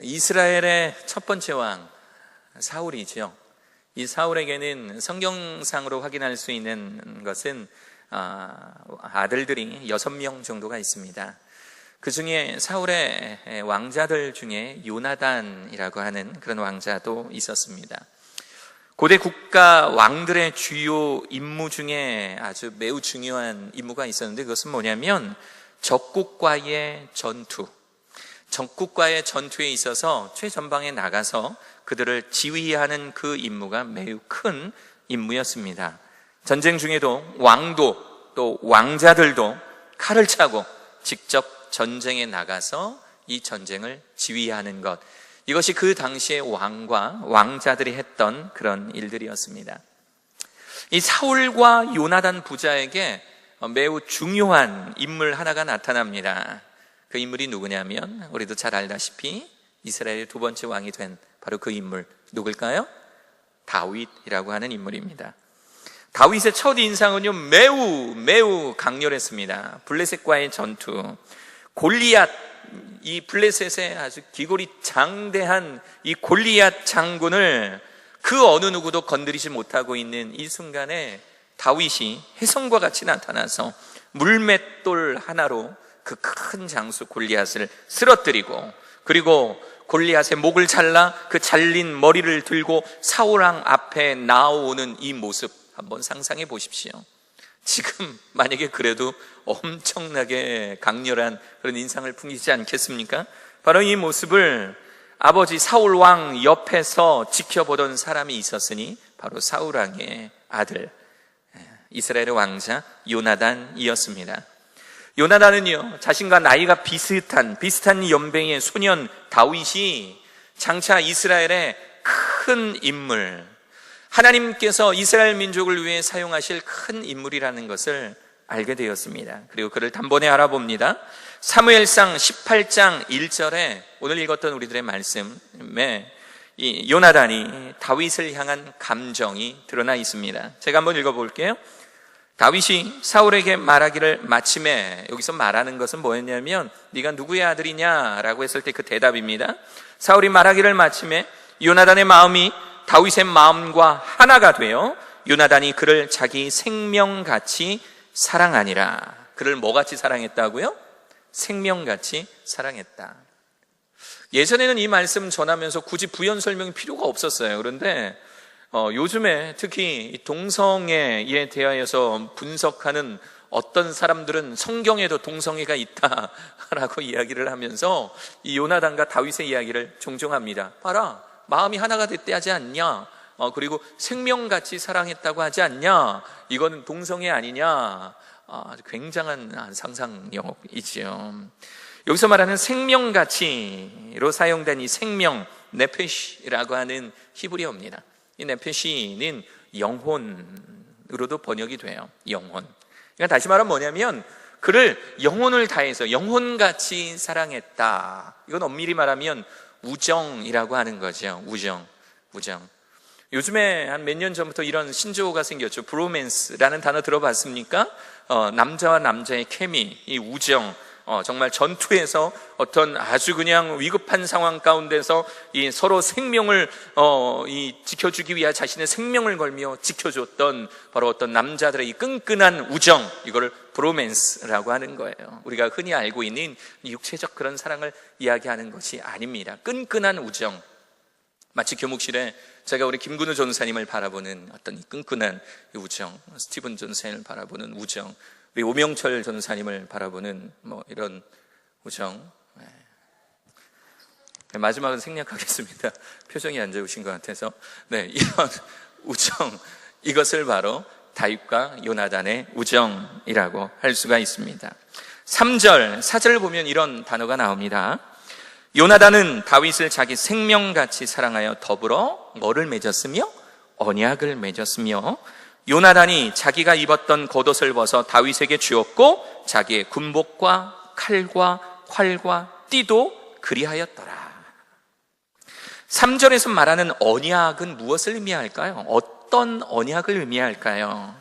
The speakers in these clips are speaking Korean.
이스라엘의 첫 번째 왕 사울이죠. 이 사울에게는 성경상으로 확인할 수 있는 것은 아들들이 6명 정도가 있습니다. 그 중에 사울의 왕자들 중에 요나단이라고 하는 그런 왕자도 있었습니다. 고대 국가 왕들의 주요 임무 중에 아주 매우 중요한 임무가 있었는데, 그것은 뭐냐면 적국과의 전투, 적국과의 전투에 있어서 최전방에 나가서 그들을 지휘하는 그 임무가 매우 큰 임무였습니다. 전쟁 중에도 왕도 또 왕자들도 칼을 차고 직접 전쟁에 나가서 이 전쟁을 지휘하는 것, 이것이 그 당시의 왕과 왕자들이 했던 그런 일들이었습니다. 이 사울과 요나단 부자에게 매우 중요한 인물 하나가 나타납니다. 그 인물이 누구냐면 우리도 잘 알다시피 이스라엘의 두 번째 왕이 된 바로 그 인물, 누굴까요? 다윗이라고 하는 인물입니다. 다윗의 첫 인상은요 매우 강렬했습니다. 블레셋과의 전투, 골리앗, 이 블레셋의 아주 기골이 장대한 이 골리앗 장군을 그 어느 누구도 건드리지 못하고 있는 이 순간에 다윗이 혜성과 같이 나타나서 물맷돌 하나로 그 큰 장수 골리앗을 쓰러뜨리고, 그리고 골리앗의 목을 잘라 그 잘린 머리를 들고 사울왕 앞에 나오는 이 모습 한번 상상해 보십시오. 지금 만약에 그래도 엄청나게 강렬한 그런 인상을 풍기지 않겠습니까? 바로 이 모습을 아버지 사울왕 옆에서 지켜보던 사람이 있었으니 바로 사울왕의 아들 이스라엘의 왕자 요나단이었습니다. 요나단은요, 자신과 나이가 비슷한 연배의 소년 다윗이 장차 이스라엘의 큰 인물, 하나님께서 이스라엘 민족을 위해 사용하실 큰 인물이라는 것을 알게 되었습니다. 그리고 그를 단번에 알아봅니다. 사무엘상 18장 1절에 오늘 읽었던 우리들의 말씀에 이 요나단이 다윗을 향한 감정이 드러나 있습니다. 제가 한번 읽어볼게요. 다윗이 사울에게 말하기를 마침에, 여기서 말하는 것은 뭐였냐면 네가 누구의 아들이냐라고 했을 때 그 대답입니다. 사울이 말하기를 마침에 요나단의 마음이 다윗의 마음과 하나가 되어 요나단이 그를 자기 생명같이 사랑하니라. 그를 뭐같이 사랑했다고요? 생명같이 사랑했다. 예전에는 이 말씀 전하면서 굳이 부연 설명이 필요가 없었어요. 그런데 요즘에 특히 동성애에 대하여서 분석하는 어떤 사람들은 성경에도 동성애가 있다라고 이야기를 하면서 이 요나단과 다윗의 이야기를 종종 합니다. 봐라, 마음이 하나가 됐대 하지 않냐? 그리고 생명같이 사랑했다고 하지 않냐? 이거는 동성애 아니냐? 아주 굉장한 상상력이지요. 여기서 말하는 생명같이로 사용된 이 생명, 네페시라고 하는 히브리어입니다. 이 네페시는 영혼으로도 번역이 돼요. 영혼. 그러니까 다시 말하면 뭐냐면 그를 영혼을 다해서 영혼같이 사랑했다. 이건 엄밀히 말하면 우정이라고 하는 거죠. 우정. 요즘에 한 몇 년 전부터 이런 신조어가 생겼죠. 브로맨스라는 단어 들어봤습니까? 남자와 남자의 케미, 이 우정, 정말 전투에서 어떤 아주 그냥 위급한 상황 가운데서 이 서로 생명을 지켜주기 위해 자신의 생명을 걸며 지켜줬던 바로 어떤 남자들의 이 끈끈한 우정, 이거를 브로맨스라고 하는 거예요. 우리가 흔히 알고 있는 육체적 그런 사랑을 이야기하는 것이 아닙니다. 끈끈한 우정. 마치 교묵실에 제가 우리 김근우 전사님을 바라보는 어떤 이 끈끈한 우정, 스티븐 전사님을 바라보는 우정, 우리 오명철 전사님을 바라보는 이런 우정. 마지막은 생략하겠습니다. 표정이 안 좋으신 것 같아서. 이런 우정, 이것을 바로 다윗과 요나단의 우정이라고 할 수가 있습니다. 3절, 4절을 보면 이런 단어가 나옵니다. 요나단은 다윗을 자기 생명같이 사랑하여 더불어 뭐를 맺었으며? 언약을 맺었으며, 요나단이 자기가 입었던 겉옷을 벗어 다윗에게 주었고 자기의 군복과 칼과 활과 띠도 그리하였더라. 3절에서 말하는 언약은 무엇을 의미할까요? 어떤 언약을 의미할까요?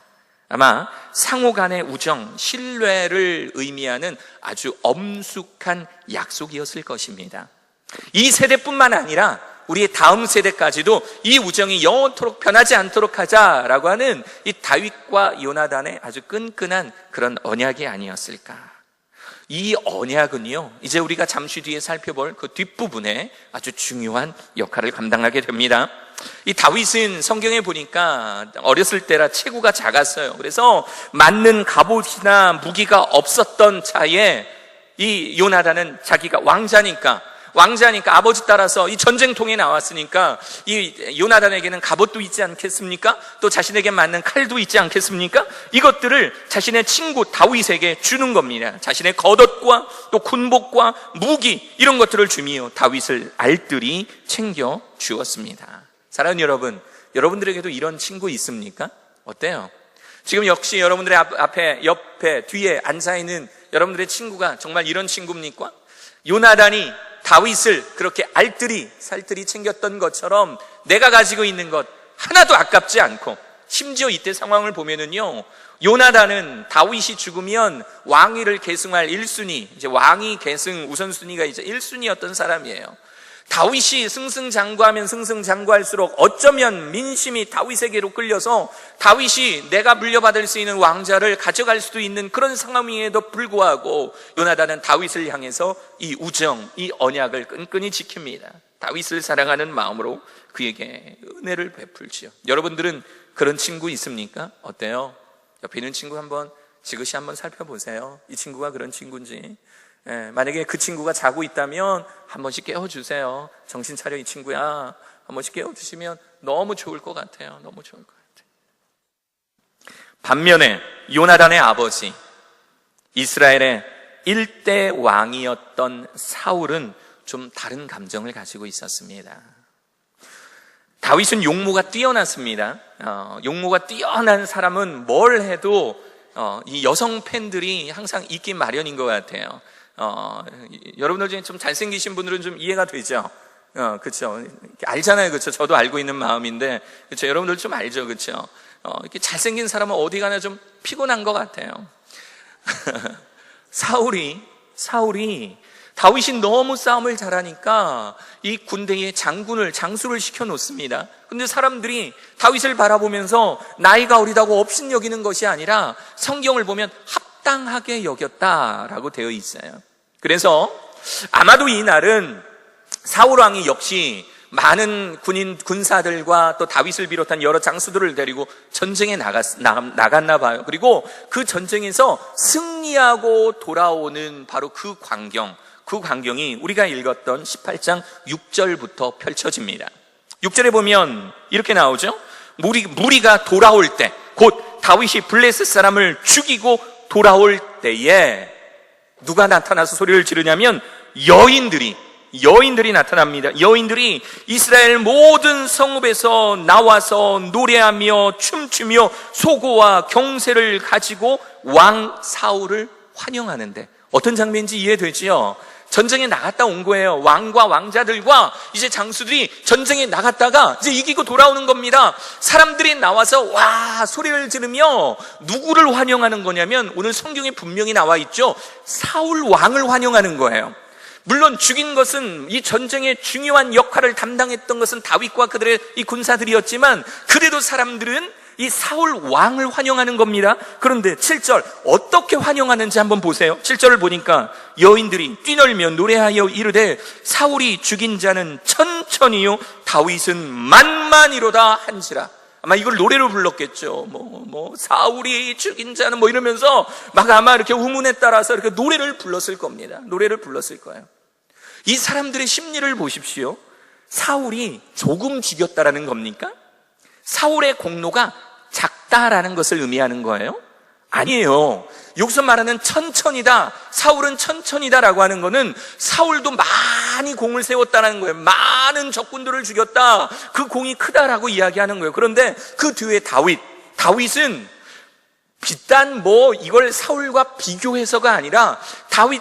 아마 상호 간의 우정, 신뢰를 의미하는 아주 엄숙한 약속이었을 것입니다. 이 세대뿐만 아니라 우리의 다음 세대까지도 이 우정이 영원토록 변하지 않도록 하자라고 하는 이 다윗과 요나단의 아주 끈끈한 그런 언약이 아니었을까. 이 언약은요, 이제 우리가 잠시 뒤에 살펴볼 그 뒷부분에 아주 중요한 역할을 감당하게 됩니다. 이 다윗은 성경에 보니까 어렸을 때라 체구가 작았어요. 그래서 맞는 갑옷이나 무기가 없었던 차에 이 요나단은 자기가 왕자니까 아버지 따라서 이 전쟁통에 나왔으니까 이 요나단에게는 갑옷도 있지 않겠습니까? 또 자신에게 맞는 칼도 있지 않겠습니까? 이것들을 자신의 친구 다윗에게 주는 겁니다. 자신의 겉옷과 또 군복과 무기 이런 것들을 주며 다윗을 알뜰히 챙겨 주었습니다. 사랑하는 여러분, 여러분들에게도 이런 친구 있습니까? 어때요? 지금 역시 여러분들의 앞에, 옆에, 뒤에 앉아있는 여러분들의 친구가 정말 이런 친구입니까? 요나단이 다윗을 그렇게 알뜰히 살뜰히 챙겼던 것처럼 내가 가지고 있는 것 하나도 아깝지 않고, 심지어 이때 상황을 보면은요, 요나단은 다윗이 죽으면 왕위를 계승할 1순위, 이제 왕위 계승 우선순위가 이제 1순위였던 사람이에요. 다윗이 승승장구하면 승승장구할수록 어쩌면 민심이 다윗에게로 끌려서 다윗이 내가 물려받을 수 있는 왕자를 가져갈 수도 있는 그런 상황임에도 불구하고 요나단은 다윗을 향해서 이 우정, 이 언약을 끈끈히 지킵니다. 다윗을 사랑하는 마음으로 그에게 은혜를 베풀지요. 여러분들은 그런 친구 있습니까? 어때요? 옆에 있는 친구 한번 지그시 한번 살펴보세요. 이 친구가 그런 친구인지. 만약에 그 친구가 자고 있다면 한 번씩 깨워주세요. 정신 차려 이 친구야. 한 번씩 깨워주시면 너무 좋을 것 같아요. 너무 좋을 것 같아요. 반면에 요나단의 아버지, 이스라엘의 1대 왕이었던 사울은 좀 다른 감정을 가지고 있었습니다. 다윗은 용모가 뛰어났습니다. 용모가 뛰어난 사람은 뭘 해도 이 여성 팬들이 항상 있기 마련인 것 같아요. 여러분들 중에 좀 잘생기신 분들은 좀 이해가 되죠? 그쵸. 알잖아요. 그쵸. 저도 알고 있는 마음인데, 그쵸. 여러분들 좀 알죠. 그쵸. 이렇게 잘생긴 사람은 어디 가나 좀 피곤한 것 같아요. 사울이 다윗이 너무 싸움을 잘하니까 이 군대에 장수를 시켜놓습니다. 근데 사람들이 다윗을 바라보면서 나이가 어리다고 업신여기는 것이 아니라 성경을 보면 합당하게 여겼다라고 되어 있어요. 그래서 아마도 이 날은 사울 왕이 역시 많은 군사들과 또 다윗을 비롯한 여러 장수들을 데리고 전쟁에 나갔나 봐요. 그리고 그 전쟁에서 승리하고 돌아오는 바로 그 광경이 우리가 읽었던 18장 6절부터 펼쳐집니다. 6절에 보면 이렇게 나오죠. 무리가 돌아올 때, 곧 다윗이 블레셋 사람을 죽이고 돌아올 때에 누가 나타나서 소리를 지르냐면 여인들이 나타납니다. 여인들이 이스라엘 모든 성읍에서 나와서 노래하며 춤추며 소고와 경세를 가지고 왕 사울을 환영하는데, 어떤 장면인지 이해되지요? 전쟁에 나갔다 온 거예요. 왕과 왕자들과 이제 장수들이 전쟁에 나갔다가 이제 이기고 돌아오는 겁니다. 사람들이 나와서 와 소리를 지르며 누구를 환영하는 거냐면, 오늘 성경에 분명히 나와 있죠. 사울 왕을 환영하는 거예요. 물론 죽인 것은, 이 전쟁의 중요한 역할을 담당했던 것은 다윗과 그들의 이 군사들이었지만, 그래도 사람들은 이 사울 왕을 환영하는 겁니다. 그런데 7절 어떻게 환영하는지 한번 보세요. 7절을 보니까 여인들이 뛰놀며 노래하여 이르되 사울이 죽인 자는 천천히요 다윗은 만만이로다 한지라. 아마 이걸 노래로 불렀겠죠. 사울이 죽인 자는 이러면서 막 아마 이렇게 우문에 따라서 이렇게 노래를 불렀을 겁니다. 노래를 불렀을 거예요. 이 사람들의 심리를 보십시오. 사울이 조금 죽였다라는 겁니까? 사울의 공로가 작다라는 것을 의미하는 거예요? 아니에요. 여기서 말하는 천천히다, 사울은 천천히다라고 하는 거는 사울도 많이 공을 세웠다는 거예요. 많은 적군들을 죽였다, 그 공이 크다라고 이야기하는 거예요. 그런데 그 뒤에 다윗은 비단 이걸 사울과 비교해서가 아니라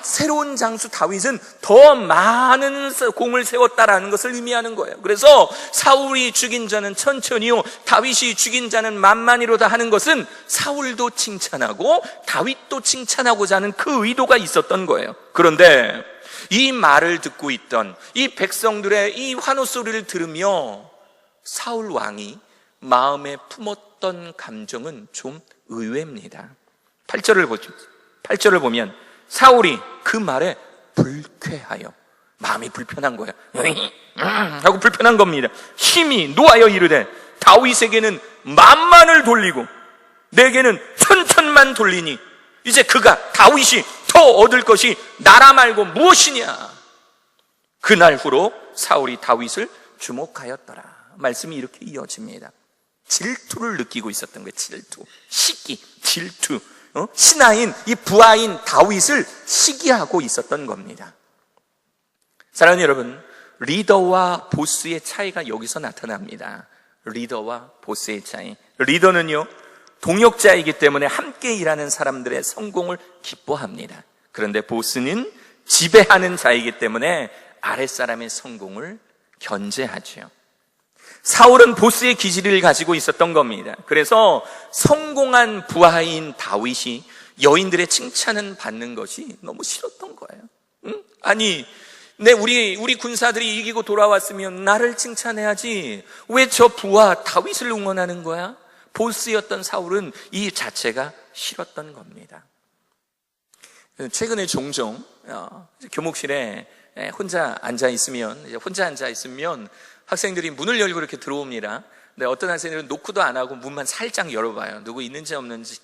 새로운 장수 다윗은 더 많은 공을 세웠다라는 것을 의미하는 거예요. 그래서 사울이 죽인 자는 천천히요 다윗이 죽인 자는 만만히로다 하는 것은 사울도 칭찬하고 다윗도 칭찬하고자 하는 그 의도가 있었던 거예요. 그런데 이 말을 듣고 있던 이 백성들의 이 환호 소리를 들으며 사울 왕이 마음에 품었던 감정은 좀 의외입니다. 8절을 보면 사울이 그 말에 불쾌하여, 마음이 불편한 거야. 하고 불편한 겁니다. 힘이 노하여 이르되 다윗에게는 만만을 돌리고 내게는 천천만 돌리니 이제 그가 다윗이 더 얻을 것이 나라 말고 무엇이냐. 그날 후로 사울이 다윗을 주목하였더라. 말씀이 이렇게 이어집니다. 질투를 느끼고 있었던 거예요. 질투, 시기, 질투. 신하인 이 부하인 다윗을 시기하고 있었던 겁니다. 사랑하는 여러분, 리더와 보스의 차이가 여기서 나타납니다. 리더와 보스의 차이. 리더는요, 동역자이기 때문에 함께 일하는 사람들의 성공을 기뻐합니다. 그런데 보스는 지배하는 자이기 때문에 아랫사람의 성공을 견제하죠. 사울은 보스의 기질을 가지고 있었던 겁니다. 그래서 성공한 부하인 다윗이 여인들의 칭찬을 받는 것이 너무 싫었던 거예요. 응? 아니, 우리 군사들이 이기고 돌아왔으면 나를 칭찬해야지. 왜 저 부하 다윗을 응원하는 거야? 보스였던 사울은 이 자체가 싫었던 겁니다. 최근에 종종 교목실에 혼자 앉아 있으면 학생들이 문을 열고 이렇게 들어옵니다. 근데 어떤 학생들은 노크도 안 하고 문만 살짝 열어봐요. 누구 있는지 없는지,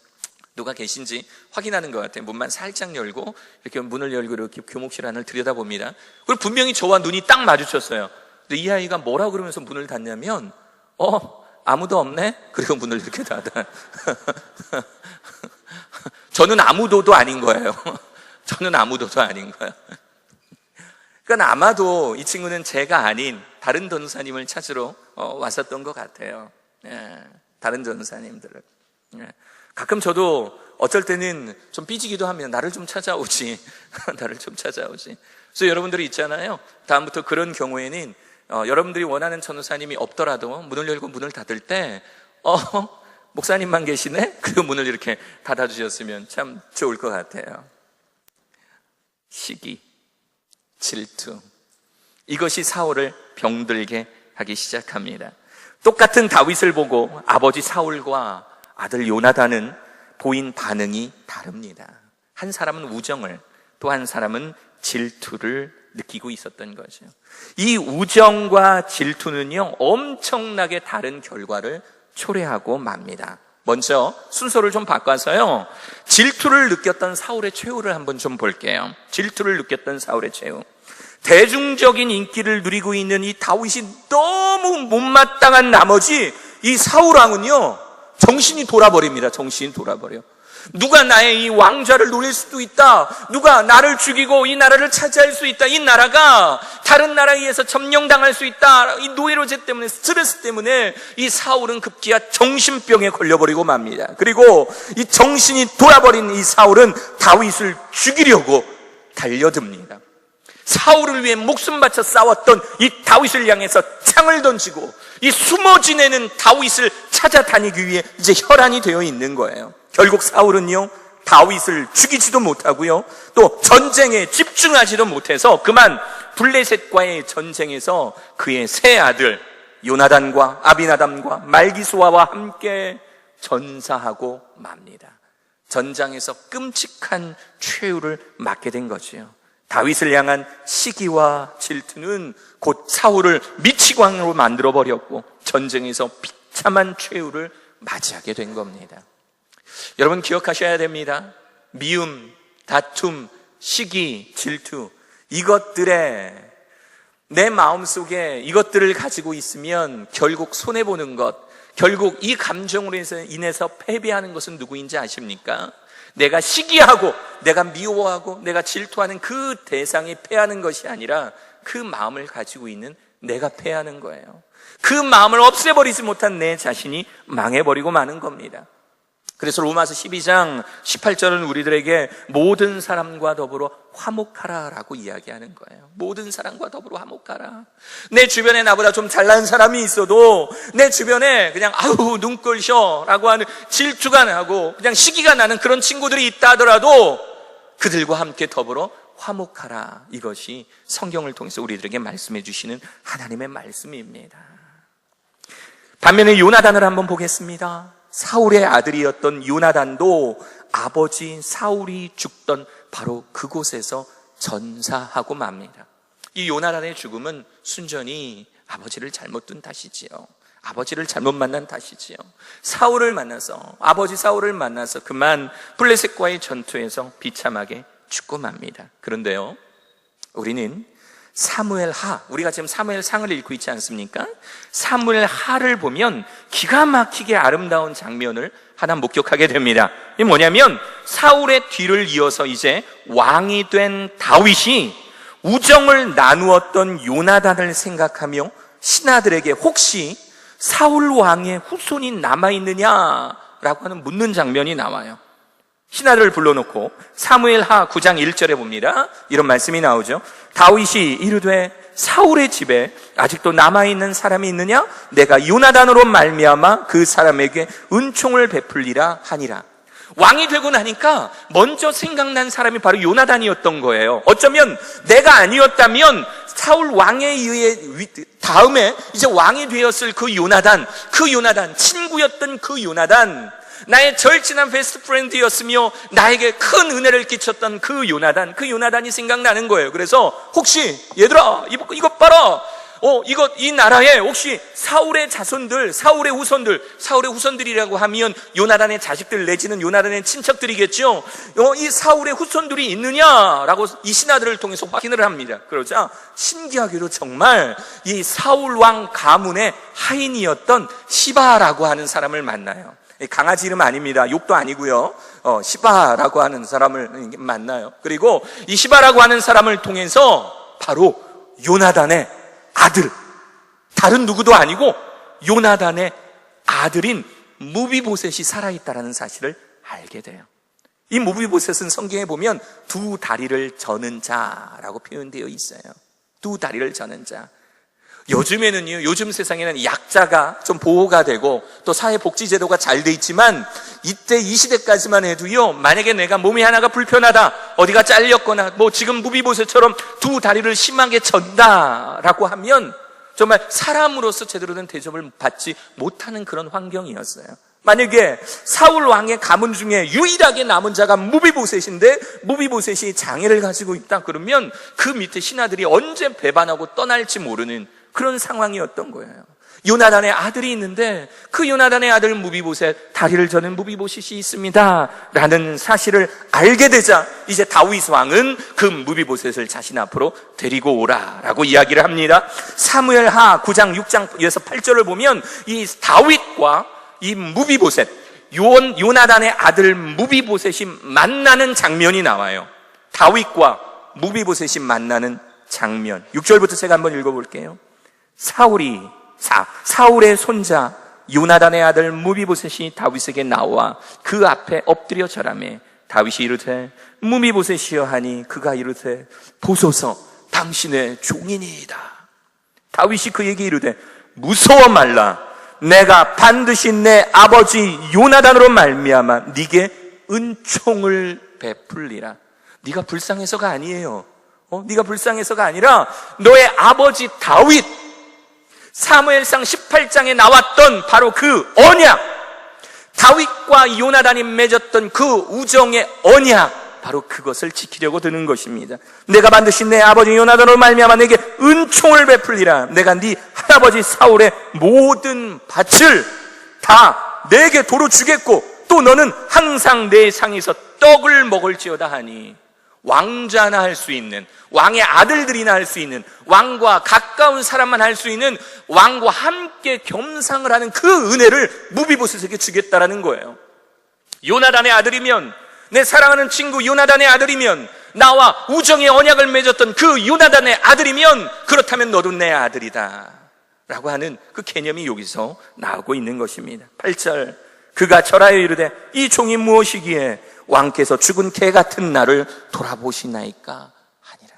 누가 계신지 확인하는 것 같아요. 문만 살짝 열고 이렇게 문을 열고 이렇게 교목실 안을 들여다봅니다. 그리고 분명히 저와 눈이 딱 마주쳤어요. 근데 이 아이가 뭐라 그러면서 문을 닫냐면 아무도 없네? 그리고 문을 이렇게 닫아. 저는 아무도도 아닌 거예요. 저는 아무도도 아닌 거예요. 그러니까 아마도 이 친구는 제가 아닌 다른 전도사님을 찾으러 왔었던 것 같아요. 다른 전도사님들을. 가끔 저도 어쩔 때는 좀 삐지기도 하면 나를 좀 찾아오지. 나를 좀 찾아오지. 그래서 여러분들이 있잖아요. 다음부터 그런 경우에는 여러분들이 원하는 전도사님이 없더라도 문을 열고 문을 닫을 때 목사님만 계시네? 그리고 문을 이렇게 닫아주셨으면 참 좋을 것 같아요. 시기, 질투, 이것이 사울을 병들게 하기 시작합니다. 똑같은 다윗을 보고 아버지 사울과 아들 요나단은 보인 반응이 다릅니다. 한 사람은 우정을, 또 한 사람은 질투를 느끼고 있었던 거죠. 이 우정과 질투는요, 엄청나게 다른 결과를 초래하고 맙니다. 먼저 순서를 좀 바꿔서요, 질투를 느꼈던 사울의 최후를 한번 좀 볼게요. 질투를 느꼈던 사울의 최후. 대중적인 인기를 누리고 있는 이 다윗이 너무 못마땅한 나머지 이 사울왕은요, 정신이 돌아버립니다. 정신이 돌아버려. 누가 나의 이 왕좌를 노릴 수도 있다. 누가 나를 죽이고 이 나라를 차지할 수 있다. 이 나라가 다른 나라에 의해서 점령당할 수 있다. 이 노예로제 때문에, 스트레스 때문에 이 사울은 급기야 정신병에 걸려버리고 맙니다. 그리고 이 정신이 돌아버린 이 사울은 다윗을 죽이려고 달려듭니다. 사울을 위해 목숨 바쳐 싸웠던 이 다윗을 향해서 창을 던지고 이 숨어 지내는 다윗을 찾아다니기 위해 이제 혈안이 되어 있는 거예요. 결국 사울은요, 다윗을 죽이지도 못하고요, 또 전쟁에 집중하지도 못해서 그만 블레셋과의 전쟁에서 그의 세 아들 요나단과 아비나담과 말기수아와 함께 전사하고 맙니다. 전장에서 끔찍한 최후를 맞게 된 거지요. 다윗을 향한 시기와 질투는 곧 사울을 미치광으로 만들어버렸고 전쟁에서 비참한 최후를 맞이하게 된 겁니다. 여러분 기억하셔야 됩니다. 미움, 다툼, 시기, 질투, 이것들에 내 마음속에 이것들을 가지고 있으면 결국 손해보는 것, 결국 이 감정으로 인해서 패배하는 것은 누구인지 아십니까? 내가 시기하고 내가 미워하고 내가 질투하는 그 대상이 패하는 것이 아니라 그 마음을 가지고 있는 내가 패하는 거예요. 그 마음을 없애버리지 못한 내 자신이 망해버리고 마는 겁니다. 그래서 로마서 12장 18절은 우리들에게 모든 사람과 더불어 화목하라 라고 이야기하는 거예요. 모든 사람과 더불어 화목하라. 내 주변에 나보다 좀 잘난 사람이 있어도 내 주변에 그냥 아우 눈꼴셔 라고 하는 질투가 나고 그냥 시기가 나는 그런 친구들이 있다 하더라도 그들과 함께 더불어 화목하라. 이것이 성경을 통해서 우리들에게 말씀해 주시는 하나님의 말씀입니다. 반면에 요나단을 한번 보겠습니다. 사울의 아들이었던 요나단도 아버지 사울이 죽던 바로 그곳에서 전사하고 맙니다. 이 요나단의 죽음은 순전히 아버지를 잘못 둔 탓이지요. 아버지를 잘못 만난 탓이지요. 사울을 만나서, 아버지 사울을 만나서 그만 블레셋과의 전투에서 비참하게 죽고 맙니다. 그런데요, 우리는 사무엘하, 우리가 지금 사무엘상을 읽고 있지 않습니까? 사무엘하를 보면 기가 막히게 아름다운 장면을 하나 목격하게 됩니다. 이게 뭐냐면 사울의 뒤를 이어서 이제 왕이 된 다윗이 우정을 나누었던 요나단을 생각하며 신하들에게 혹시 사울 왕의 후손이 남아있느냐라고 하는 묻는 장면이 나와요. 신하들을 불러놓고 사무엘하 9장 1절에 봅니다. 이런 말씀이 나오죠. 다윗이 이르되 사울의 집에 아직도 남아있는 사람이 있느냐? 내가 요나단으로 말미암아 그 사람에게 은총을 베풀리라 하니라. 왕이 되고 나니까 먼저 생각난 사람이 바로 요나단이었던 거예요. 어쩌면 내가 아니었다면 사울 왕에 의해 다음에 이제 왕이 되었을 그 요나단, 친구였던 그 요나단, 나의 절친한 베스트 프렌드였으며 나에게 큰 은혜를 끼쳤던 그 요나단이 생각나는 거예요. 그래서 혹시 얘들아 이것 봐라, 이 나라에 혹시 사울의 자손들, 사울의 후손들이라고 하면 요나단의 자식들 내지는 요나단의 친척들이겠죠. 이 사울의 후손들이 있느냐라고 이 신하들을 통해서 확인을 합니다. 그러자 신기하게도 정말 이 사울 왕 가문의 하인이었던 시바라고 하는 사람을 만나요. 강아지 이름 아닙니다. 욕도 아니고요. 시바라고 하는 사람을 만나요. 그리고 이 시바라고 하는 사람을 통해서 바로 요나단의 아들, 다른 누구도 아니고 요나단의 아들인 무비보셋이 살아있다는 사실을 알게 돼요. 이 무비보셋은 성경에 보면 두 다리를 저는 자라고 표현되어 있어요. 두 다리를 저는 자. 요즘에는요, 요즘 세상에는 약자가 좀 보호가 되고 또 사회복지제도가 잘 돼 있지만 이때 이 시대까지만 해도요, 만약에 내가 몸이 하나가 불편하다, 어디가 잘렸거나 지금 무비보셋처럼 두 다리를 심하게 전다라고 하면 정말 사람으로서 제대로 된 대접을 받지 못하는 그런 환경이었어요. 만약에 사울 왕의 가문 중에 유일하게 남은 자가 무비보셋인데 무비보셋이 장애를 가지고 있다 그러면 그 밑에 신하들이 언제 배반하고 떠날지 모르는 그런 상황이었던 거예요. 요나단의 아들이 있는데 그 요나단의 아들 무비보셋, 다리를 저는 무비보셋이 있습니다 라는 사실을 알게 되자 이제 다윗 왕은 그 무비보셋을 자신 앞으로 데리고 오라라고 이야기를 합니다. 사무엘하 9장 6장에서 8절을 보면 이 다윗과 이 무비보셋, 요나단의 아들 무비보셋이 만나는 장면이 나와요. 다윗과 무비보셋이 만나는 장면. 6절부터 제가 한번 읽어볼게요. 사울의 손자 요나단의 아들 무비보셋이 다윗에게 나와 그 앞에 엎드려 절하매 다윗이 이르되 무비보셋이여 하니 그가 이르되 보소서 당신의 종이니이다. 다윗이 그에게 이르되 무서워 말라. 내가 반드시 내 아버지 요나단으로 말미암아 네게 은총을 베풀리라. 네가 불쌍해서가 아니에요. 네가 불쌍해서가 아니라 너의 아버지 다윗, 사무엘상 18장에 나왔던 바로 그 언약, 다윗과 요나단이 맺었던 그 우정의 언약, 바로 그것을 지키려고 드는 것입니다. 내가 반드시 내 아버지 요나단으로 말미암아 내게 은총을 베풀리라. 내가 네 할아버지 사울의 모든 밭을 다 내게 도로 주겠고 또 너는 항상 내 상에서 떡을 먹을지어다 하니, 왕자나 할 수 있는, 왕의 아들들이나 할 수 있는, 왕과 가까운 사람만 할 수 있는, 왕과 함께 겸상을 하는 그 은혜를 무비보셋에게 주겠다라는 거예요. 요나단의 아들이면, 내 사랑하는 친구 요나단의 아들이면, 나와 우정의 언약을 맺었던 그 요나단의 아들이면, 그렇다면 너도 내 아들이다 라고 하는 그 개념이 여기서 나오고 있는 것입니다. 8절, 그가 절하여 이르되 이 종이 무엇이기에 왕께서 죽은 개 같은 나를 돌아보시나이까 하니라.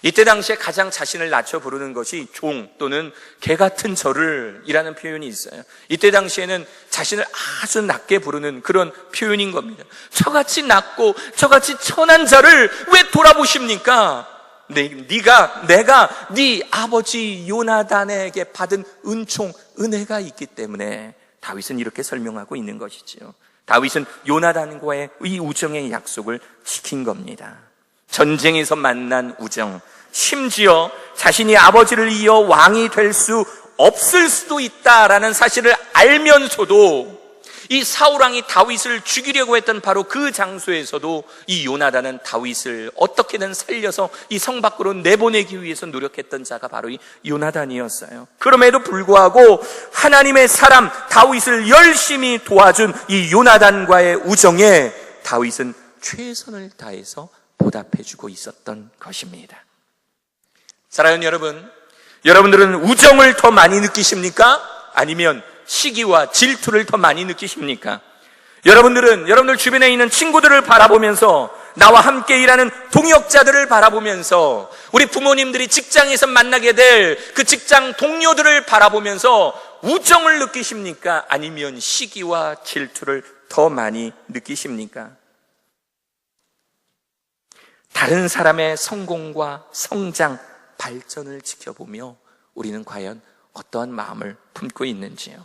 이때 당시에 가장 자신을 낮춰 부르는 것이 종 또는 개 같은 저를 이라는 표현이 있어요. 이때 당시에는 자신을 아주 낮게 부르는 그런 표현인 겁니다. 저같이 낮고 저같이 천한 자를 왜 돌아보십니까? 내가 네 아버지 요나단에게 받은 은총, 은혜가 있기 때문에 다윗은 이렇게 설명하고 있는 것이지요. 다윗은 요나단과의 이 우정의 약속을 지킨 겁니다. 전쟁에서 만난 우정, 심지어 자신이 아버지를 이어 왕이 될 수 없을 수도 있다라는 사실을 알면서도 이 사울왕이 다윗을 죽이려고 했던 바로 그 장소에서도 이 요나단은 다윗을 어떻게든 살려서 이 성 밖으로 내보내기 위해서 노력했던 자가 바로 이 요나단이었어요. 그럼에도 불구하고 하나님의 사람 다윗을 열심히 도와준 이 요나단과의 우정에 다윗은 최선을 다해서 보답해주고 있었던 것입니다. 사랑하는 여러분, 여러분들은 우정을 더 많이 느끼십니까? 아니면 시기와 질투를 더 많이 느끼십니까? 여러분들 주변에 있는 친구들을 바라보면서, 나와 함께 일하는 동역자들을 바라보면서, 우리 부모님들이 직장에서 만나게 될 그 직장 동료들을 바라보면서 우정을 느끼십니까? 아니면 시기와 질투를 더 많이 느끼십니까? 다른 사람의 성공과 성장, 발전을 지켜보며 우리는 과연 어떠한 마음을 품고 있는지요?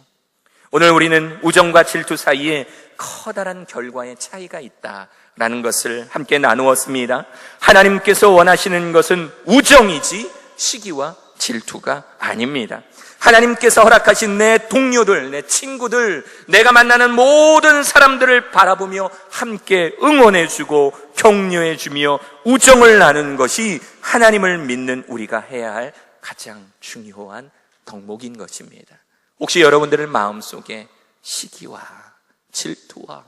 오늘 우리는 우정과 질투 사이에 커다란 결과의 차이가 있다라는 것을 함께 나누었습니다. 하나님께서 원하시는 것은 우정이지 시기와 질투가 아닙니다. 하나님께서 허락하신 내 동료들, 내 친구들, 내가 만나는 모든 사람들을 바라보며 함께 응원해주고 격려해주며 우정을 나누는 것이 하나님을 믿는 우리가 해야 할 가장 중요한 덕목인 것입니다. 혹시 여러분들의 마음속에 시기와 질투와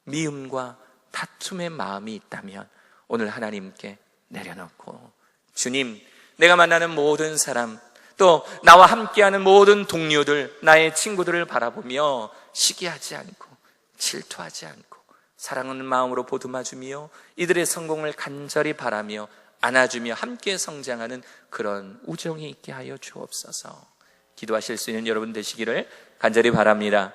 미움과 다툼의 마음이 있다면 오늘 하나님께 내려놓고, 주님, 내가 만나는 모든 사람, 또 나와 함께하는 모든 동료들, 나의 친구들을 바라보며 시기하지 않고 질투하지 않고 사랑하는 마음으로 보듬어주며 이들의 성공을 간절히 바라며 안아주며 함께 성장하는 그런 우정이 있게 하여 주옵소서. 기도하실 수 있는 여러분 되시기를 간절히 바랍니다.